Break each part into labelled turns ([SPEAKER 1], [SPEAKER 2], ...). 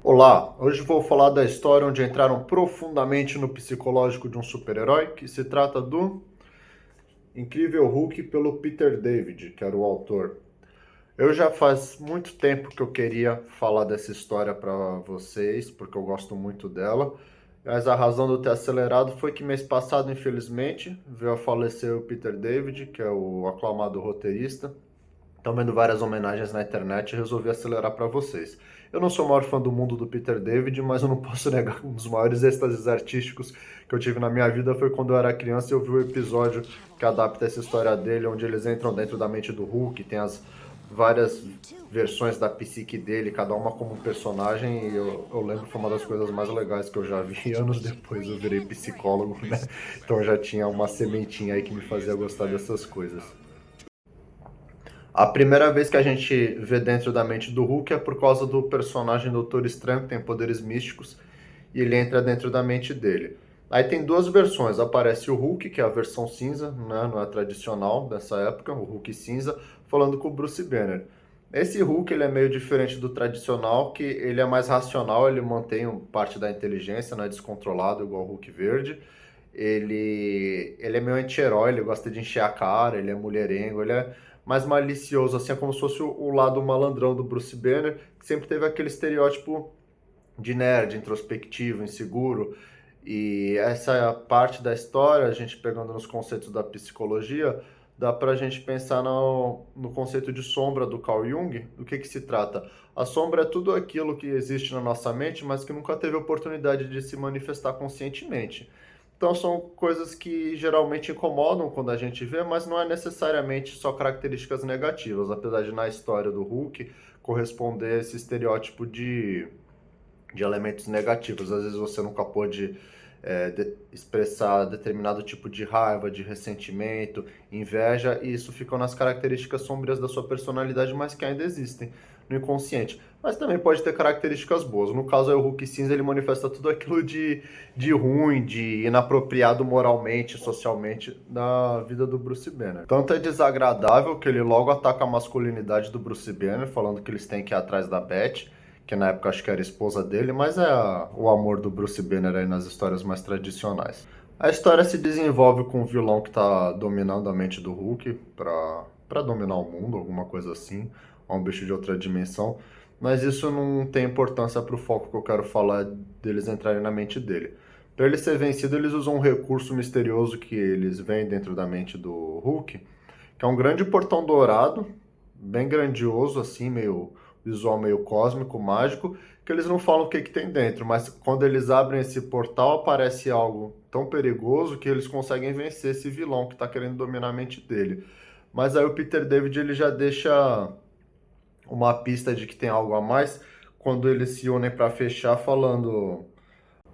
[SPEAKER 1] Olá, hoje vou falar da história onde entraram profundamente no psicológico de um super-herói, que se trata do Incrível Hulk pelo Peter David, que era o autor. Eu já faz muito tempo que eu queria falar dessa história para vocês, porque eu gosto muito dela. Mas a razão de eu ter acelerado foi que mês passado, infelizmente, veio a falecer o Peter David, que é o aclamado roteirista. Estão vendo várias homenagens na internet e resolvi acelerar para vocês. Eu não sou o maior fã do mundo do Peter David, mas eu não posso negar que um dos maiores êxtases artísticos que eu tive na minha vida foi quando eu era criança e eu vi o episódio que adapta essa história dele, onde eles entram dentro da mente do Hulk, tem as várias versões da psique dele, cada uma como um personagem, e eu lembro que foi uma das coisas mais legais que eu já vi. Anos depois eu virei psicólogo, né? Então eu já tinha uma sementinha aí que me fazia gostar dessas coisas. A primeira vez que a gente vê dentro da mente do Hulk é por causa do personagem Doutor Estranho, que tem poderes místicos, e ele entra dentro da mente dele. Aí tem duas versões, aparece o Hulk, que é a versão cinza, né, não é a tradicional dessa época, o Hulk cinza, falando com o Bruce Banner. Esse Hulk ele é meio diferente do tradicional, que ele é mais racional, ele mantém parte da inteligência, não é descontrolado igual o Hulk verde. Ele é meio anti-herói, ele gosta de encher a cara, ele é mulherengo, ele é mais malicioso, assim, é como se fosse o lado malandrão do Bruce Banner, que sempre teve aquele estereótipo de nerd, introspectivo, inseguro. E essa é a parte da história, a gente pegando nos conceitos da psicologia, dá para a gente pensar no conceito de sombra do Carl Jung. Do que se trata? A sombra é tudo aquilo que existe na nossa mente, mas que nunca teve oportunidade de se manifestar conscientemente. Então são coisas que geralmente incomodam quando a gente vê, mas não é necessariamente só características negativas, apesar de na história do Hulk corresponder a esse estereótipo de elementos negativos. Às vezes você nunca pôde expressar determinado tipo de raiva, de ressentimento, inveja, e isso ficou nas características sombrias da sua personalidade, mas que ainda existem no inconsciente. Mas também pode ter características boas. No caso, aí, o Hulk cinza ele manifesta tudo aquilo de ruim, de inapropriado moralmente, socialmente na vida do Bruce Banner. Tanto é desagradável que ele logo ataca a masculinidade do Bruce Banner, falando que eles têm que ir atrás da Beth, que na época acho que era esposa dele, mas é o amor do Bruce Banner aí nas histórias mais tradicionais. A história se desenvolve com um vilão que está dominando a mente do Hulk para dominar o mundo, alguma coisa assim, ou um bicho de outra dimensão, mas isso não tem importância para o foco que eu quero falar deles entrarem na mente dele. Para ele ser vencido, eles usam um recurso misterioso que eles veem dentro da mente do Hulk, que é um grande portão dourado, bem grandioso, assim, meio visual meio cósmico, mágico, que eles não falam o que, que tem dentro, mas quando eles abrem esse portal, aparece algo tão perigoso que eles conseguem vencer esse vilão que está querendo dominar a mente dele. Mas aí o Peter David ele já deixa uma pista de que tem algo a mais quando eles se unem para fechar, falando: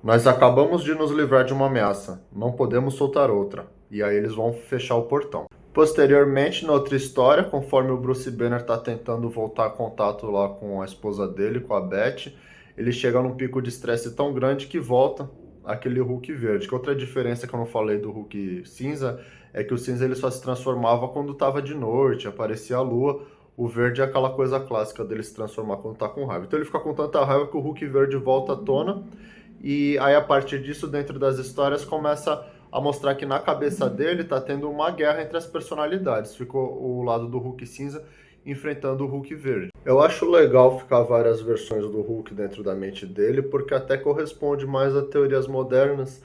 [SPEAKER 1] nós acabamos de nos livrar de uma ameaça, não podemos soltar outra. E aí eles vão fechar o portão. Posteriormente, na outra história, conforme o Bruce Banner está tentando voltar a contato lá com a esposa dele, com a Beth, ele chega num pico de estresse tão grande que volta aquele Hulk verde. Que outra diferença que eu não falei do Hulk cinza é que o cinza ele só se transformava quando estava de noite, aparecia a lua. O verde é aquela coisa clássica dele se transformar quando está com raiva. Então ele fica com tanta raiva que o Hulk verde volta à tona. E aí, a partir disso, dentro das histórias, começa a mostrar que na cabeça dele tá tendo uma guerra entre as personalidades. Ficou o lado do Hulk cinza enfrentando o Hulk verde. Eu acho legal ficar várias versões do Hulk dentro da mente dele, porque até corresponde mais a teorias modernas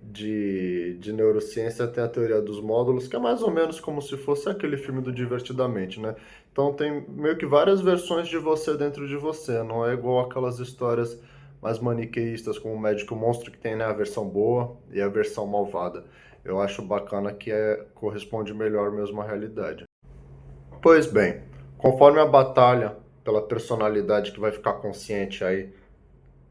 [SPEAKER 1] de neurociência. Tem a teoria dos módulos, que é mais ou menos como se fosse aquele filme do Divertidamente, né? Então tem meio que várias versões de você dentro de você, não é igual aquelas histórias mais maniqueístas como o Médico Monstro, que tem, né, a versão boa e a versão malvada. Eu acho bacana que corresponde melhor mesmo à realidade. Pois bem, conforme a batalha pela personalidade que vai ficar consciente aí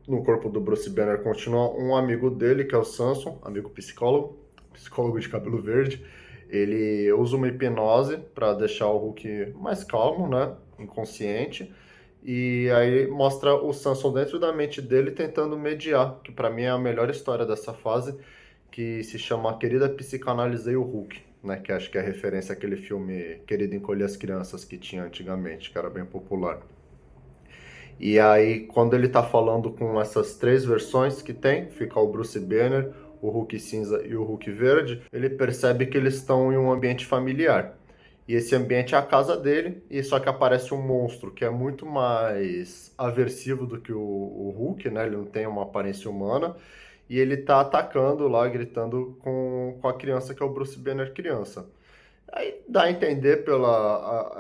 [SPEAKER 1] no corpo do Bruce Banner continua, um amigo dele, que é o Samson, amigo psicólogo, psicólogo de cabelo verde, ele usa uma hipnose para deixar o Hulk mais calmo, né, inconsciente, e aí mostra o Samson dentro da mente dele tentando mediar, que para mim é a melhor história dessa fase, que se chama Querida Psicanalizei o Hulk, né, que acho que é referência àquele filme Querido Encolher as Crianças que tinha antigamente, que era bem popular. E aí, quando ele tá falando com essas três versões que tem, fica o Bruce Banner, o Hulk cinza e o Hulk verde, ele percebe que eles estão em um ambiente familiar. E esse ambiente é a casa dele, e só que aparece um monstro que é muito mais aversivo do que o Hulk, né? Ele não tem uma aparência humana. E ele tá atacando lá, gritando com a criança, que é o Bruce Banner criança. Aí dá a entender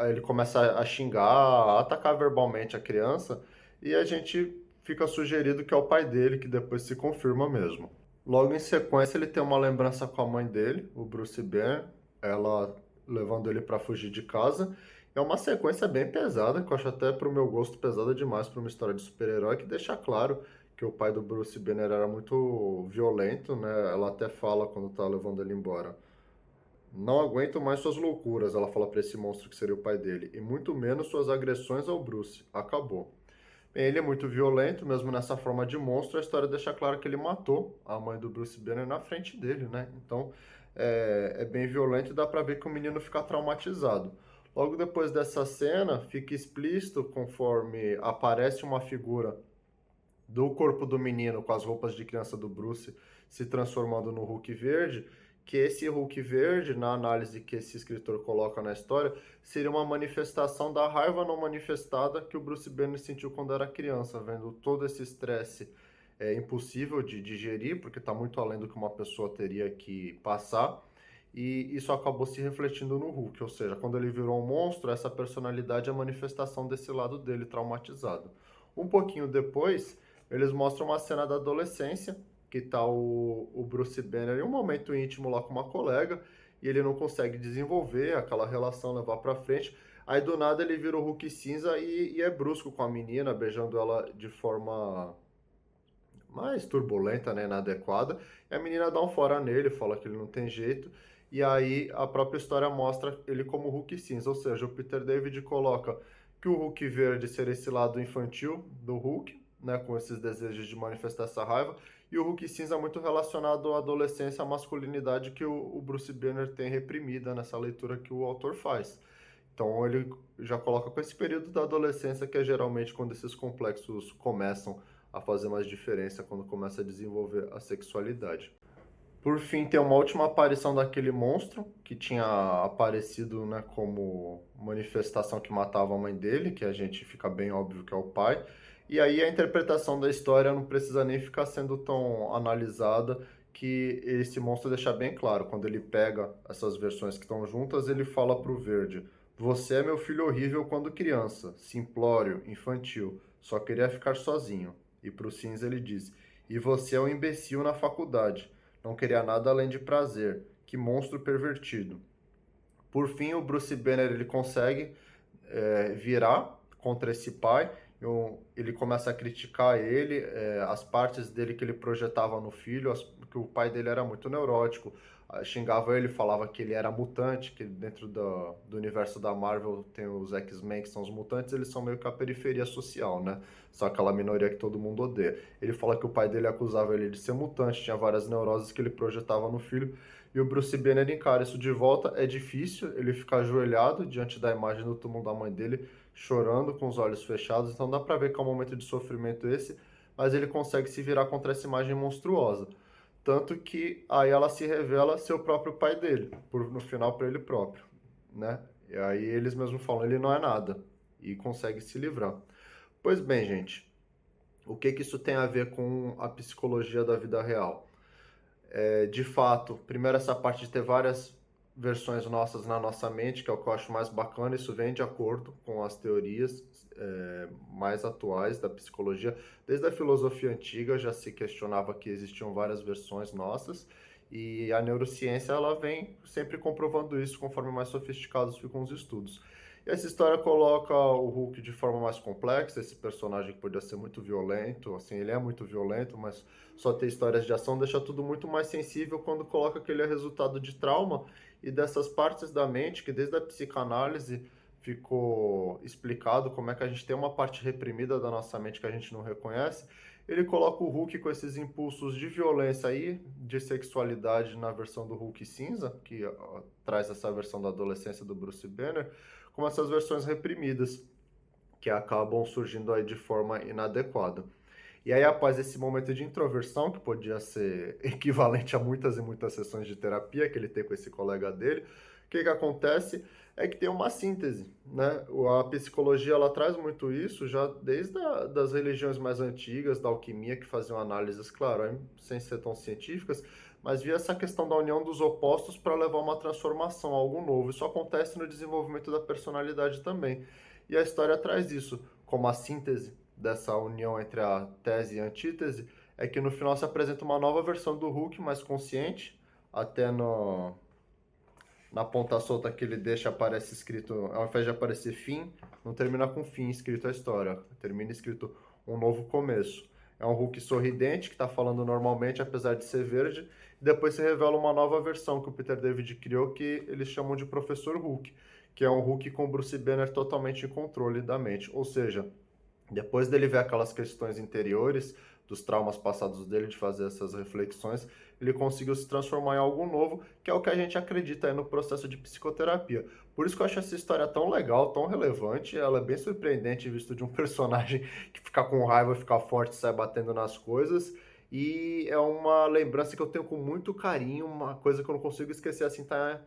[SPEAKER 1] ele começa a xingar, a atacar verbalmente a criança, e a gente fica sugerido que é o pai dele, que depois se confirma mesmo. Logo em sequência, ele tem uma lembrança com a mãe dele, o Bruce Banner, ela levando ele para fugir de casa. É uma sequência bem pesada, que eu acho até pro meu gosto pesada demais para uma história de super-herói, que deixa claro que o pai do Bruce Banner era muito violento, né? Ela até fala quando tá levando ele embora: não aguento mais suas loucuras, ela fala para esse monstro que seria o pai dele, e muito menos suas agressões ao Bruce. Acabou. Bem, ele é muito violento, mesmo nessa forma de monstro. A história deixa claro que ele matou a mãe do Bruce Banner na frente dele, né? Então é bem violento, e dá pra ver que o menino fica traumatizado. Logo depois dessa cena, fica explícito, conforme aparece uma figura do corpo do menino com as roupas de criança do Bruce se transformando no Hulk verde, que esse Hulk verde, na análise que esse escritor coloca na história, seria uma manifestação da raiva não manifestada que o Bruce Banner sentiu quando era criança, vendo todo esse estresse impossível de digerir, porque está muito além do que uma pessoa teria que passar. E isso acabou se refletindo no Hulk, ou seja, quando ele virou um monstro, essa personalidade é a manifestação desse lado dele traumatizado. Um pouquinho depois, eles mostram uma cena da adolescência, que tá o Bruce Banner em um momento íntimo lá com uma colega, e ele não consegue desenvolver aquela relação, levar pra frente. Aí do nada ele vira o Hulk cinza e é brusco com a menina, beijando ela de forma mais turbulenta, né, inadequada. E a menina dá um fora nele, fala que ele não tem jeito. E aí a própria história mostra ele como Hulk cinza, ou seja, o Peter David coloca que o Hulk verde seria esse lado infantil do Hulk, né, com esses desejos de manifestar essa raiva, e o Hulk cinza muito relacionado à adolescência, à masculinidade que o Bruce Banner tem reprimida nessa leitura que o autor faz. Então ele já coloca com esse período da adolescência, que é geralmente quando esses complexos começam a fazer mais diferença, quando começa a desenvolver a sexualidade. Por fim, tem uma última aparição daquele monstro que tinha aparecido, né, como manifestação que matava a mãe dele, que a gente fica bem óbvio que é o pai. E aí a interpretação da história não precisa nem ficar sendo tão analisada, que esse monstro deixa bem claro. Quando ele pega essas versões que estão juntas, ele fala pro verde: você é meu filho horrível quando criança, simplório, infantil, só queria ficar sozinho. E pro cinza ele diz: e você é um imbecil na faculdade, não queria nada além de prazer. Que monstro pervertido. Por fim, o Bruce Banner ele consegue virar contra esse pai. Ele começa a criticar ele, as partes dele que ele projetava no filho, que o pai dele era muito neurótico, xingava ele, falava que ele era mutante, que dentro do universo da Marvel tem os X-Men, que são os mutantes, eles são meio que a periferia social, né? Só aquela minoria que todo mundo odeia. Ele fala que o pai dele acusava ele de ser mutante, tinha várias neuroses que ele projetava no filho, e o Bruce Banner encara isso de volta. É difícil ele ficar ajoelhado diante da imagem do túmulo da mãe dele, chorando com os olhos fechados, então dá pra ver que é um momento de sofrimento esse, mas ele consegue se virar contra essa imagem monstruosa. Tanto que aí ela se revela ser o próprio pai dele, no final para ele próprio, né? E aí eles mesmos falam, ele não é nada, e consegue se livrar. Pois bem, gente, o que que isso tem a ver com a psicologia da vida real? De fato, primeiro essa parte de ter várias versões nossas na nossa mente, que é o que eu acho mais bacana, isso vem de acordo com as teorias mais atuais da psicologia. Desde a filosofia antiga já se questionava que existiam várias versões nossas, e a neurociência ela vem sempre comprovando isso conforme mais sofisticados ficam os estudos. E essa história coloca o Hulk de forma mais complexa, esse personagem que podia ser muito violento, assim, ele é muito violento, mas só ter histórias de ação deixa tudo muito mais sensível quando coloca que ele é resultado de trauma e dessas partes da mente que desde a psicanálise ficou explicado como é que a gente tem uma parte reprimida da nossa mente que a gente não reconhece. Ele coloca o Hulk com esses impulsos de violência aí, de sexualidade na versão do Hulk cinza, que traz essa versão da adolescência do Bruce Banner, como essas versões reprimidas. que acabam surgindo aí de forma inadequada. E aí, após esse momento de introversão, que podia ser equivalente a muitas e muitas sessões de terapia que ele tem com esse colega dele, o que acontece é que tem uma síntese, né? A psicologia, ela traz muito isso já desde das religiões mais antigas, da alquimia, que faziam análises, claro, sem ser tão científicas, mas via essa questão da união dos opostos para levar a uma transformação, algo novo. Isso acontece no desenvolvimento da personalidade também. E a história traz isso como a síntese dessa união entre a tese e a antítese, é que no final se apresenta uma nova versão do Hulk, mais consciente, até na ponta solta que ele deixa aparece escrito, ao invés de aparecer fim, não termina com fim escrito a história, termina escrito um novo começo. É um Hulk sorridente que está falando normalmente, apesar de ser verde, e depois se revela uma nova versão que o Peter David criou, que eles chamam de Professor Hulk, que é um Hulk com Bruce Banner totalmente em controle da mente. Ou seja, depois dele ver aquelas questões interiores, dos traumas passados dele, de fazer essas reflexões, ele conseguiu se transformar em algo novo, que é o que a gente acredita aí no processo de psicoterapia. Por isso que eu acho essa história tão legal, tão relevante, ela é bem surpreendente, visto de um personagem que fica com raiva, fica forte, sai batendo nas coisas, e é uma lembrança que eu tenho com muito carinho, uma coisa que eu não consigo esquecer, assim, tá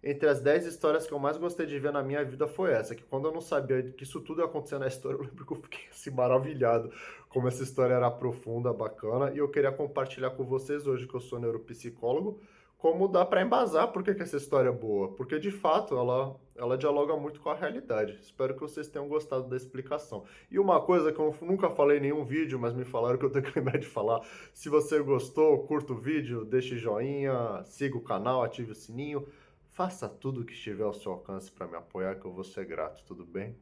[SPEAKER 1] entre as 10 histórias que eu mais gostei de ver na minha vida foi essa, que quando eu não sabia que isso tudo ia acontecer na história, eu lembro que eu fiquei assim maravilhado como essa história era profunda, bacana, e eu queria compartilhar com vocês hoje que eu sou neuropsicólogo, como dá para embasar por que essa história é boa, porque de fato ela dialoga muito com a realidade. Espero que vocês tenham gostado da explicação. E uma coisa que eu nunca falei em nenhum vídeo, mas me falaram que eu tenho que lembrar de falar, se você gostou, curta o vídeo, deixe joinha, siga o canal, ative o sininho, faça tudo o que estiver ao seu alcance para me apoiar, que eu vou ser grato, tudo bem?